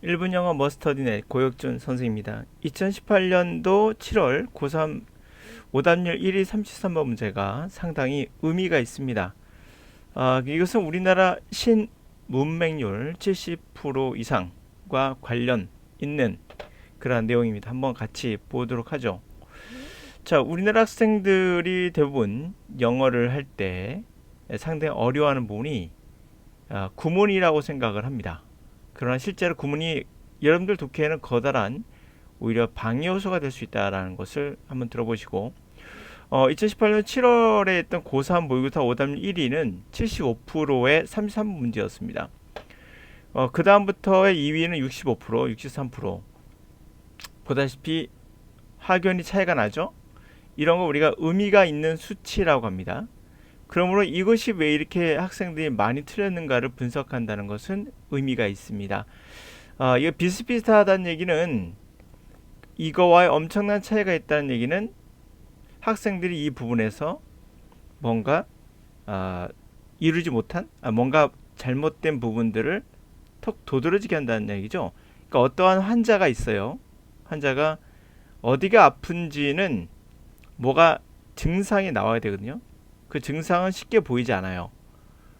1분 영어 머스터디넷 고혁준 선생입니다. 2018년도 7월 고3 오답률 1위 33번 문제가 상당히 의미가 있습니다. 이것은 우리나라 신문맹률 70% 이상과 관련 있는 그러한 내용입니다. 한번 같이 보도록 하죠. 자, 우리나라 학생들이 대부분 영어를 할 때 상당히 어려워하는 부분이 구문이라고 생각을 합니다. 그러나 실제로 구문이 여러분들 독해에는 커다란 오히려 방해 요소가 될 수 있다는 것을 한번 들어보시고 2018년 7월에 했던 고3 모의고사 오답률 1위는 75%의 33번 문제였습니다. 그 다음부터의 2위는 65%, 63%. 보다시피 확연히 차이가 나죠. 이런 거 우리가 의미가 있는 수치라고 합니다. 그러므로 이것이 왜 이렇게 학생들이 많이 틀렸는가를 분석한다는 것은 의미가 있습니다. 이거 비슷비슷하다는 얘기는 이거와의 엄청난 차이가 있다는 얘기는 학생들이 이 부분에서 뭔가 이루지 못한 뭔가 잘못된 부분들을 턱 도드라지게 한다는 얘기죠. 그러니까 어떠한 환자가 있어요. 환자가 어디가 아픈지는 뭐가 증상이 나와야 되거든요. 그 증상은 쉽게 보이지 않아요.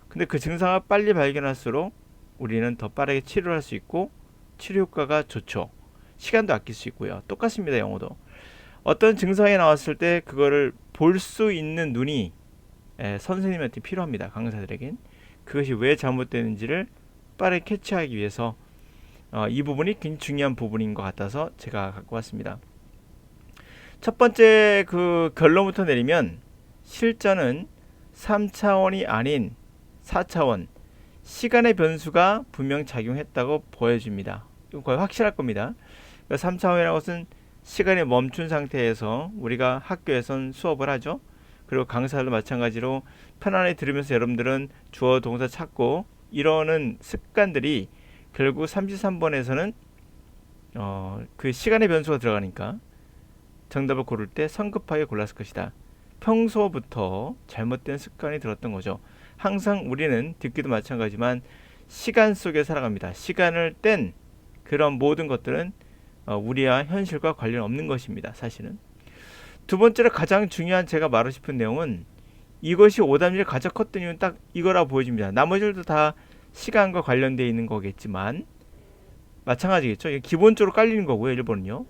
근데 그 증상을 빨리 발견할수록 우리는 더 빠르게 치료를 할 수 있고 치료 효과가 좋죠. 시간도 아낄 수 있고요. 똑같습니다. 영어도. 어떤 증상이 나왔을 때 그거를 볼 수 있는 눈이 선생님한테 필요합니다. 강사들에겐. 그것이 왜 잘못되는지를 빠르게 캐치하기 위해서 이 부분이 굉장히 중요한 부분인 것 같아서 제가 갖고 왔습니다. 첫 번째 그 결론부터 내리면 실전은 3차원이 아닌 4차원 시간의 변수가 분명 작용했다고 보여집니다. 이건 거의 확실할 겁니다. 3차원이라는 것은 시간이 멈춘 상태에서 우리가 학교에선 수업을 하죠. 그리고 강사도 마찬가지로 편안히 들으면서 여러분들은 주어 동사 찾고 이러는 습관들이 결국 33번에서는 그 시간의 변수가 들어가니까 정답을 고를 때 성급하게 골랐을 것이다. 평소부터 잘못된 습관이 들었던 거죠. 항상 우리는 듣기도 마찬가지지만 시간 속에 살아갑니다. 시간을 뗀 그런 모든 것들은 우리와 현실과 관련 없는 것입니다. 사실은. 두 번째로 가장 중요한 제가 말하고 싶은 내용은 이것이 오답률이 가장 컸던 이유는 딱 이거라 보여집니다. 나머지들도 다 시간과 관련되어 있는 거겠지만 마찬가지겠죠. 기본적으로 깔리는 거고요. 1번은요.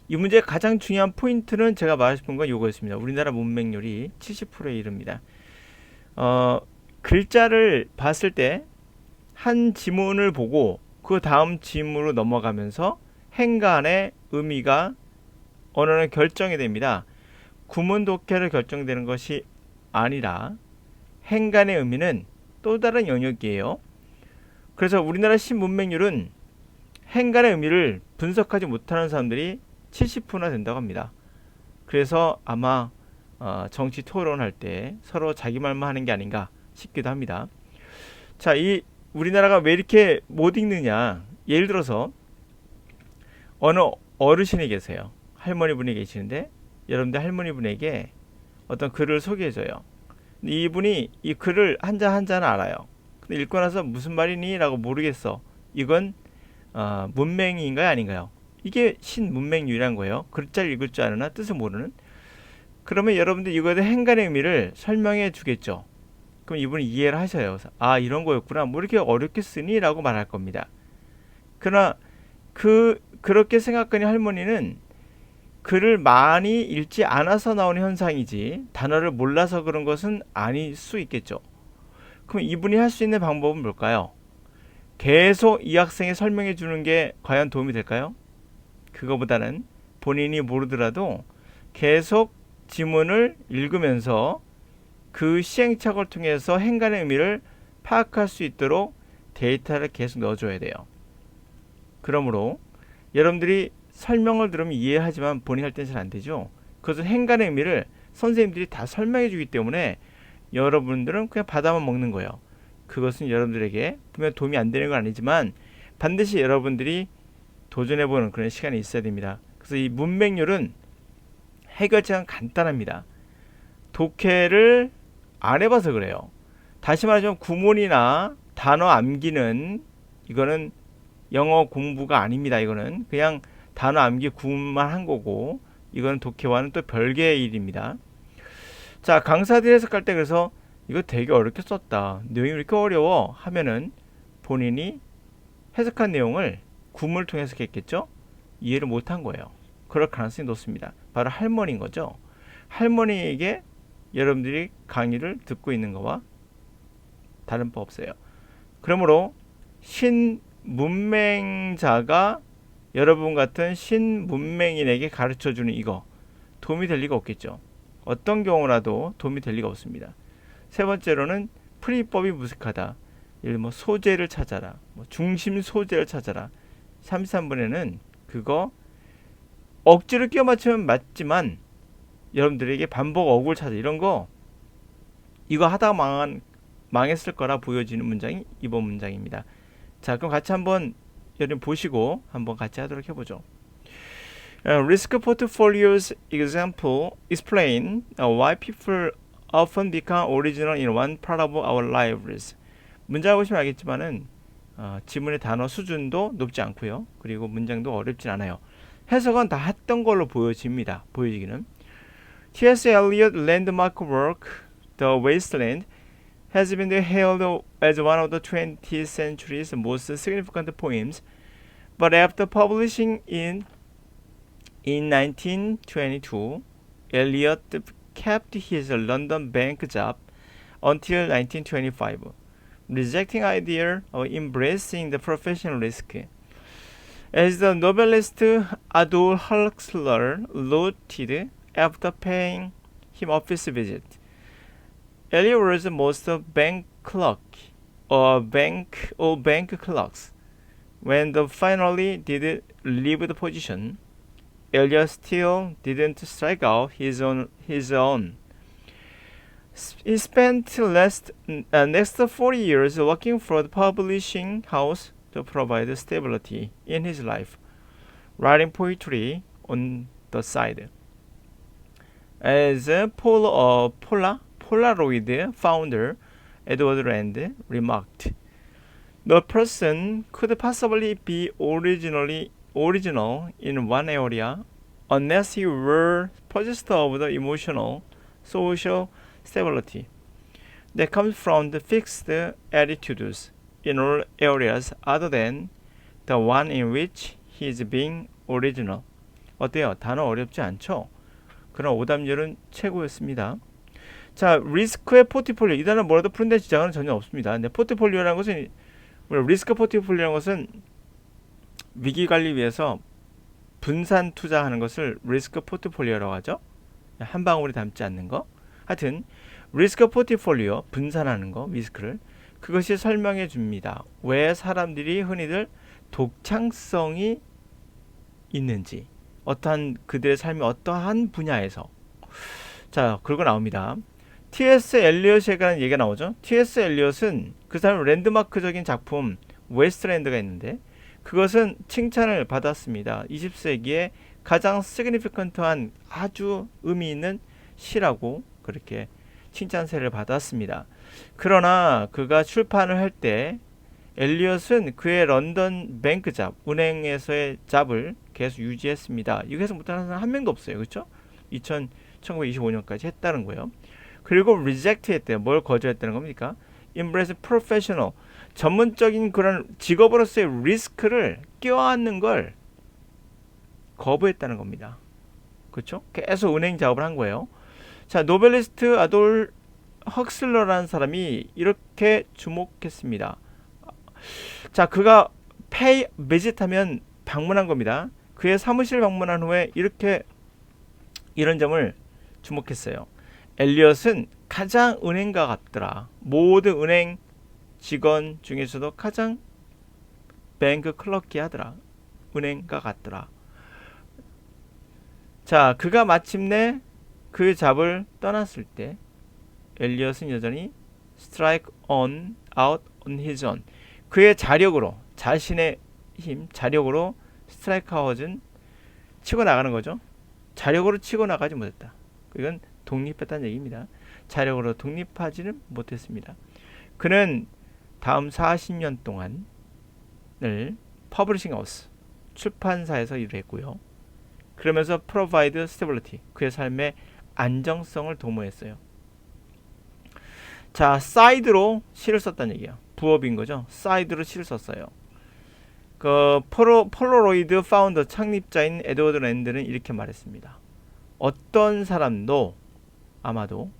이 문제의 가장 중요한 포인트는 제가 말하고 싶은 건 이거였습니다. 우리나라 문맹률이 70%에 이릅니다. 글자를 봤을 때 한 지문을 보고 그 다음 지문으로 넘어가면서 행간의 의미가 언어는 결정이 됩니다. 구문 독해를 결정되는 것이 아니라 행간의 의미는 또 다른 영역이에요. 그래서 우리나라 신문맹률은 행간의 의미를 분석하지 못하는 사람들이 70%나 된다고 합니다. 그래서 아마 정치 토론할 때 서로 자기 말만 하는 게 아닌가 싶기도 합니다. 자, 이 우리나라가 왜 이렇게 못 읽느냐? 예를 들어서 어느 어르신이 계세요. 할머니 분이 계시는데 여러분들 할머니 분에게 어떤 글을 소개해줘요. 이분이 이 글을 한자 한자는 알아요. 근데 읽고 나서 무슨 말이니? 라고 모르겠어. 이건 문맹인가요? 아닌가요? 이게 신문맹률이란 거예요. 글자를 읽을 줄 아느나 뜻을 모르는. 그러면 여러분들 이거에 대한 행간의 의미를 설명해 주겠죠. 그럼 이분이 이해를 하셔요. 이런 거였구나. 뭐 이렇게 어렵게 쓰니? 라고 말할 겁니다. 그러나 그렇게 생각하는 할머니는 글을 많이 읽지 않아서 나오는 현상이지 단어를 몰라서 그런 것은 아닐 수 있겠죠. 그럼 이분이 할 수 있는 방법은 뭘까요? 계속 이 학생이 설명해 주는 게 과연 도움이 될까요? 그거보다는 본인이 모르더라도 계속 지문을 읽으면서 그 시행착오를 통해서 행간의 의미를 파악할 수 있도록 데이터를 계속 넣어줘야 돼요. 그러므로 여러분들이 설명을 들으면 이해하지만 본인이 할 때는 잘 안 되죠. 그것은 행간의 의미를 선생님들이 다 설명해 주기 때문에 여러분들은 그냥 받아만 먹는 거예요. 그것은 여러분들에게 분명 도움이 안 되는 건 아니지만 반드시 여러분들이 도전해보는 그런 시간이 있어야 됩니다. 그래서 이 문맹률은 해결책은 간단합니다. 독해를 안 해봐서 그래요. 다시 말하자면 구문이나 단어 암기는 이거는 영어 공부가 아닙니다. 이거는 그냥 단어 암기 구문만 한 거고, 이거는 독해와는 또 별개의 일입니다. 자, 강사들이 해석할 때 그래서 이거 되게 어렵게 썼다, 내용이 왜 이렇게 어려워 하면은 본인이 해석한 내용을 구문을 통해 해석했겠죠? 이해를 못한 거예요. 그럴 가능성이 높습니다. 바로 할머니인 거죠. 할머니에게 여러분들이 강의를 듣고 있는 거와 다른 바 없어요. 그러므로 신문맹자가 여러분 같은 신문맹인에게 가르쳐주는 이거 도움이 될 리가 없겠죠. 어떤 경우라도 도움이 될 리가 없습니다. 세 번째로는 풀이법이 무색하다. 예를 뭐 소재를 찾아라, 뭐 중심 소재를 찾아라. 33번에는 그거 억지로 끼워 맞추면 맞지만 여러분들에게 반복 어구를 찾아, 이런 거 이거 하다가 망했을 거라 보여지는 문장이 이번 문장입니다. 자, 그럼 같이 한번 여러분 보시고 한번 같이 하도록 해보죠. Risk portfolios example explain why people often become original in one part of our lives. 문장 보시면 알겠지만은 지문의 단어 수준도 높지 않고요. 그리고 문장도 어렵진 않아요. 해석은 다 했던 걸로 보여집니다. 보여지기는. T.S. Eliot landmark work, The Wasteland, has been hailed as one of the 20th century's most significant poems, but after publishing in 1922, Eliot kept his London bank job until 1925, rejecting idea of embracing the professional risk. As the novelist Aldous Huxley noted after paying him office visit, Eliot was most bank clerk or bank clerks. When they finally did leave the position, Eliot still didn't strike out his own. He spent next 40 years working for the publishing house to provide stability in his life, writing poetry on the side. As Polaroid founder Edward Rand remarked, no person could possibly be original in one area unless he were possessed of the emotional, social stability that comes from the fixed attitudes in all areas other than the one in which he is being original. 어때요? 단어 어렵지 않죠? 그런 오답률은 최고였습니다. 자, 리스크의 포트폴리오. 이 단어 뭐라도 푸는데 지장은 전혀 없습니다. 근데 포트폴리오라는 것은, 리스크 포트폴리오라는 것은 위기 관리 위해서 분산 투자하는 것을 리스크 포트폴리오라고 하죠. 한 방울이 담지 않는 거. 하여튼 리스크 포트폴리오, 분산하는 거, 리스크를, 그것이 설명해 줍니다. 왜 사람들이 흔히들 독창성이 있는지, 어떠한 그들의 삶의 어떠한 분야에서. 자, 그러고 나옵니다. T.S. 엘리엇에 관한 얘기가 나오죠. T.S. 엘리엇은 그 사람 랜드마크적인 작품 웨스트랜드가 있는데 그것은 칭찬을 받았습니다. 20세기에 가장 시그니피컨트한 아주 의미 있는 시라고 그렇게 칭찬세를 받았습니다. 그러나 그가 출판을 할 때 엘리엇은 그의 런던 뱅크 잡, 은행에서의 잡을 계속 유지했습니다. 이거 해서 못하는 사람 한 명도 없어요. 그렇죠? 1925년까지 했다는 거예요. 그리고 reject 했대요. 뭘 거절했다는 겁니까? embrace professional, 전문적인 그런 직업으로서의 리스크를 껴안는 걸 거부했다는 겁니다. 그렇죠? 계속 은행 작업을 한 거예요. 자, 노벨리스트 아돌 헉슬러라는 사람이 이렇게 주목했습니다. 자, 그가 페이 비짓하면 방문한 겁니다. 그의 사무실 방문한 후에 이런 점을 주목했어요. 엘리엇은 가장 은행가 같더라. 모든 은행 직원 중에서도 가장 뱅크 클럭키하더라. 은행가 같더라. 자, 그가 마침내 그 잡을 떠났을 때 엘리엇은 여전히 strike on out on his own, 그의 자력으로, 자신의 힘, 자력으로 스트라이크 아웃은 치고 나가는 거죠. 자력으로 치고 나가지 못했다. 이건 독립했다는 얘기입니다. 자력으로 독립하지는 못했습니다. 그는 다음 40년 동안을 퍼블리싱 하우스, 출판사에서 일을 했고요. 그러면서 provide stability, 그의 삶의 안정성을 도모했어요. 자, 사이드로 시를 썼다는 얘기예요. 부업인 거죠. 사이드로 시를 썼어요. 그 폴로로이드 파운더 창립자인 에드워드 랜드는 이렇게 말했습니다. 어떤 사람도 아마도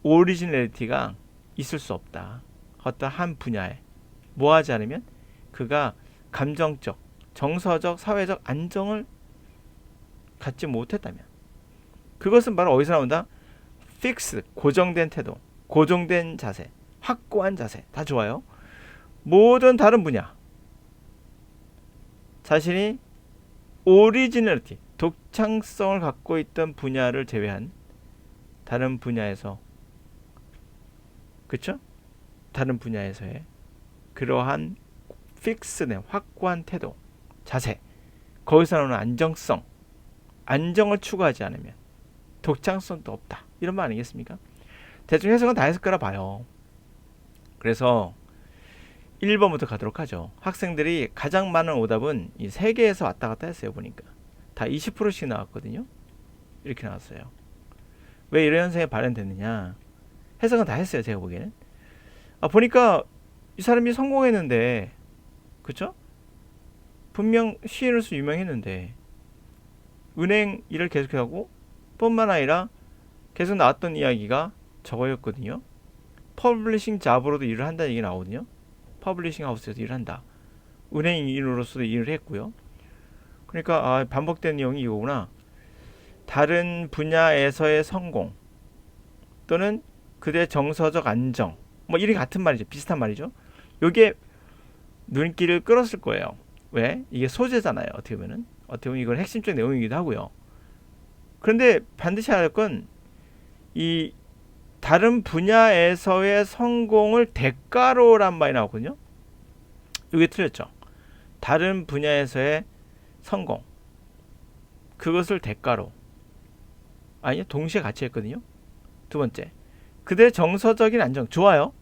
오리지널리티가 있을 수 없다. 어떤 한 분야에 뭐하지 않으면 그가 감정적, 정서적, 사회적 안정을 갖지 못했다면, 그것은 바로 어디서 나온다? 픽스, 고정된 태도, 고정된 자세, 확고한 자세, 다 좋아요. 모든 다른 분야, 자신이 오리지널리티, 독창성을 갖고 있던 분야를 제외한 다른 분야에서, 그쵸? 다른 분야에서의 그러한 픽스된 확고한 태도, 자세, 거기서 나오는 안정성, 안정을 추구하지 않으면 독창성도 없다, 이런 말 아니겠습니까? 대충 해석은 다 했을 거라 봐요. 그래서 1번부터 가도록 하죠. 학생들이 가장 많은 오답은 이 3개에서 왔다 갔다 했어요. 보니까 다 20%씩 나왔거든요. 이렇게 나왔어요. 왜 이런 현상이 발현됐느냐, 해석은 다 했어요. 제가 보기에는 보니까 이 사람이 성공했는데, 그쵸? 분명 시인으로서 유명했는데 은행 일을 계속하고, 뿐만 아니라 계속 나왔던 이야기가 저거였거든요. 퍼블리싱 잡으로도 일을 한다는 얘기 나오거든요. 퍼블리싱 하우스에서 일을 한다. 은행인으로서도 일을 했고요. 그러니까 반복된 내용이 이거구나. 다른 분야에서의 성공 또는 그들의 정서적 안정, 뭐 이런 같은 말이죠. 비슷한 말이죠. 요게 눈길을 끌었을 거예요. 왜? 이게 소재잖아요. 어떻게 보면 이건 핵심적 내용이기도 하고요. 그런데 반드시 알아야 할 건 이 다른 분야에서의 성공을 대가로란 말이 나오거든요. 이게 틀렸죠. 다른 분야에서의 성공, 그것을 대가로, 아니요, 동시에 같이 했거든요. 두 번째, 그들의 정서적인 안정, 좋아요.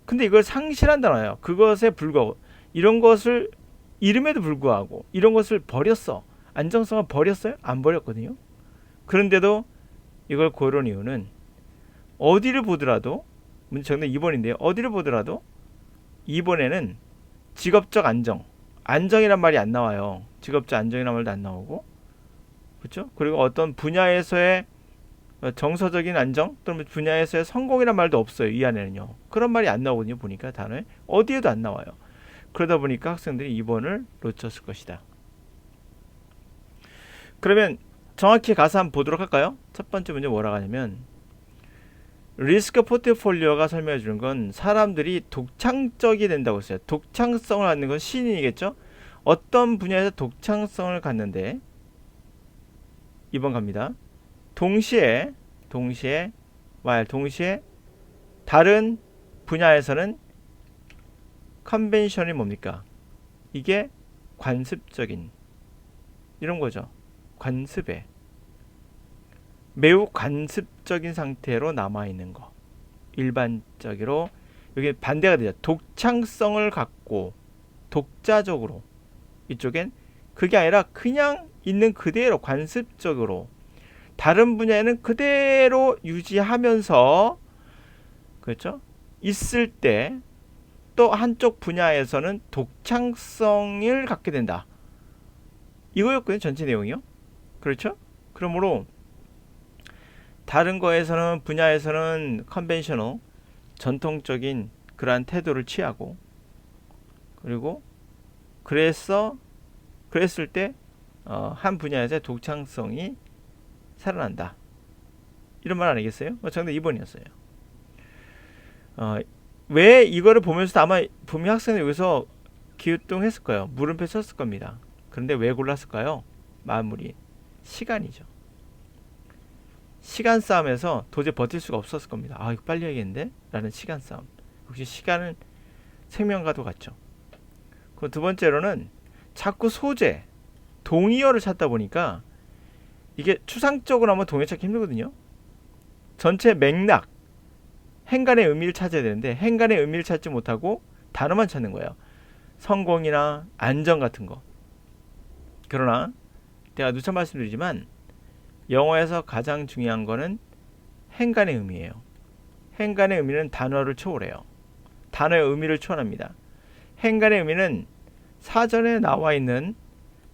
근데 이걸 상실한다나요. 그것에 불구하고, 이런 것을 이름에도 불구하고 이런 것을 버렸어. 안정성을 버렸어요? 안 버렸거든요. 그런데도 이걸 고른 이유는, 어디를 보더라도, 문제 정답 2번인데요. 어디를 보더라도 2번에는 직업적 안정, 안정이란 말이 안 나와요. 직업적 안정이란 말도 안 나오고, 그렇죠? 그리고 어떤 분야에서의 정서적인 안정 또는 분야에서의 성공이란 말도 없어요. 이 안에는요. 그런 말이 안 나오거든요. 보니까 단어에 어디에도 안 나와요. 그러다 보니까 학생들이 2번을 놓쳤을 것이다. 그러면 정확히 가서 한번 보도록 할까요? 첫 번째 문제 뭐라고 하냐면, 리스크 포트폴리오가 설명해 주는 건 사람들이 독창적이 된다고 했어요. 독창성을 갖는 건 신인이겠죠? 어떤 분야에서 독창성을 갖는데, 2번 갑니다. 동시에 다른 분야에서는 컨벤션이 뭡니까? 이게 관습적인, 이런 거죠. 관습에 매우 관습적인 상태로 남아있는 거. 일반적으로 여기 반대가 되죠. 독창성을 갖고 독자적으로, 이쪽엔 그게 아니라 그냥 있는 그대로 관습적으로, 다른 분야에는 그대로 유지하면서, 그렇죠? 있을 때 또 한쪽 분야에서는 독창성을 갖게 된다. 이거였거든요. 전체 내용이요. 그렇죠? 그러므로 다른 거에서는, 분야에서는 컨벤셔널, 전통적인 그러한 태도를 취하고, 그리고 그랬을 때 한 분야에서의 독창성이 살아난다. 이런 말 아니겠어요? 정답 2번이었어요. 왜 이거를 보면서도 아마 분명 학생은 여기서 기우뚱했을 거예요. 물음표 썼을 겁니다. 그런데 왜 골랐을까요? 마무리 시간이죠. 시간 싸움에서 도저히 버틸 수가 없었을 겁니다. 이거 빨리 해야겠는데? 라는 시간 싸움. 역시 시간은 생명과도 같죠. 그 두 번째로는 자꾸 소재, 동의어를 찾다 보니까 이게 추상적으로 하면 동의어 찾기 힘들거든요. 전체 맥락, 행간의 의미를 찾아야 되는데 행간의 의미를 찾지 못하고 단어만 찾는 거예요. 성공이나 안정 같은 거. 그러나 제가 누차 말씀드리지만 영어에서 가장 중요한 거는 행간의 의미예요. 행간의 의미는 단어를 초월해요. 단어의 의미를 초월합니다. 행간의 의미는 사전에 나와 있는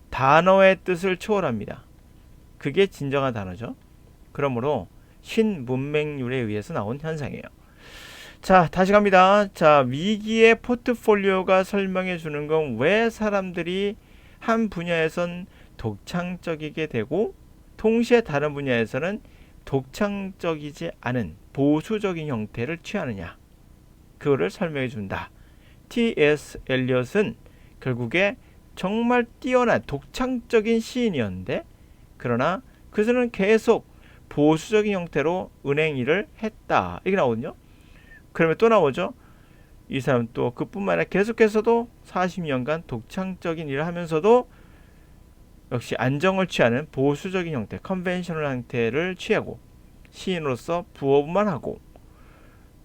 단어의 뜻을 초월합니다. 그게 진정한 단어죠. 그러므로 신문맹률에 의해서 나온 현상이에요. 자, 다시 갑니다. 자, 위기의 포트폴리오가 설명해 주는 건 왜 사람들이 한 분야에선 독창적이게 되고 동시에 다른 분야에서는 독창적이지 않은 보수적인 형태를 취하느냐. 그거를 설명해 준다. T.S. 엘리엇은 결국에 정말 뛰어난 독창적인 시인이었는데 그러나 그들은 계속 보수적인 형태로 은행 일을 했다. 이게 나오거든요. 그러면 또 나오죠. 이 사람 또 그뿐만 아니라 계속해서도 40년간 독창적인 일을 하면서도 역시 안정을 취하는 보수적인 형태, 컨벤셔널 형태를 취하고 시인으로서 부업만 하고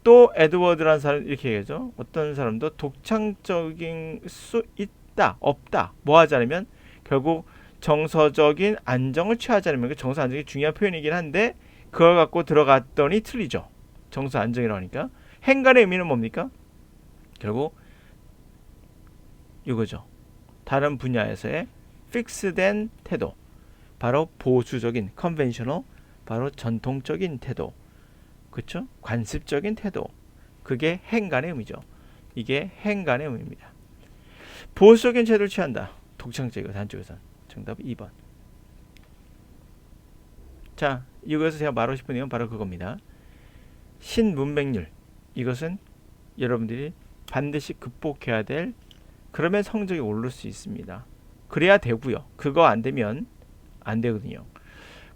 또 에드워드라는 사람 이렇게 얘기하죠. 어떤 사람도 독창적인 수 있다, 없다, 뭐 하지 않으면 결국 정서적인 안정을 취하지 않으면 그 정서 안정이 중요한 표현이긴 한데 그걸 갖고 들어갔더니 틀리죠. 정서 안정이라고 하니까. 행간의 의미는 뭡니까? 결국 이거죠. 다른 분야에서의 픽스된 태도, 바로 보수적인 컨벤셔널, 바로 전통적인 태도, 그렇죠? 관습적인 태도, 그게 행간의 의미죠. 이게 행간의 의미입니다. 보수적인 태도를 취한다. 독창적이고 단쪽에선. 정답 2번. 자, 이것에서 제가 말하고 싶은 내용은 바로 그겁니다. 신문맹률. 이것은 여러분들이 반드시 극복해야 될, 그러면 성적이 오를 수 있습니다. 그래야 되고요. 그거 안 되면 안 되거든요.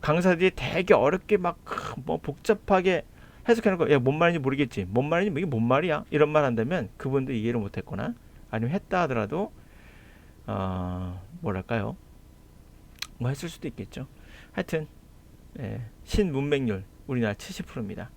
강사들이 되게 어렵게 막 뭐 복잡하게 해석해놓고 야, 뭔 말인지 모르겠지. 뭔 말인지 이게 뭔 말이야? 이런 말 한다면 그분도 이해를 못했거나 아니면 했다 하더라도 뭐랄까요? 뭐 했을 수도 있겠죠. 하여튼 신문맹률 우리나라 70%입니다.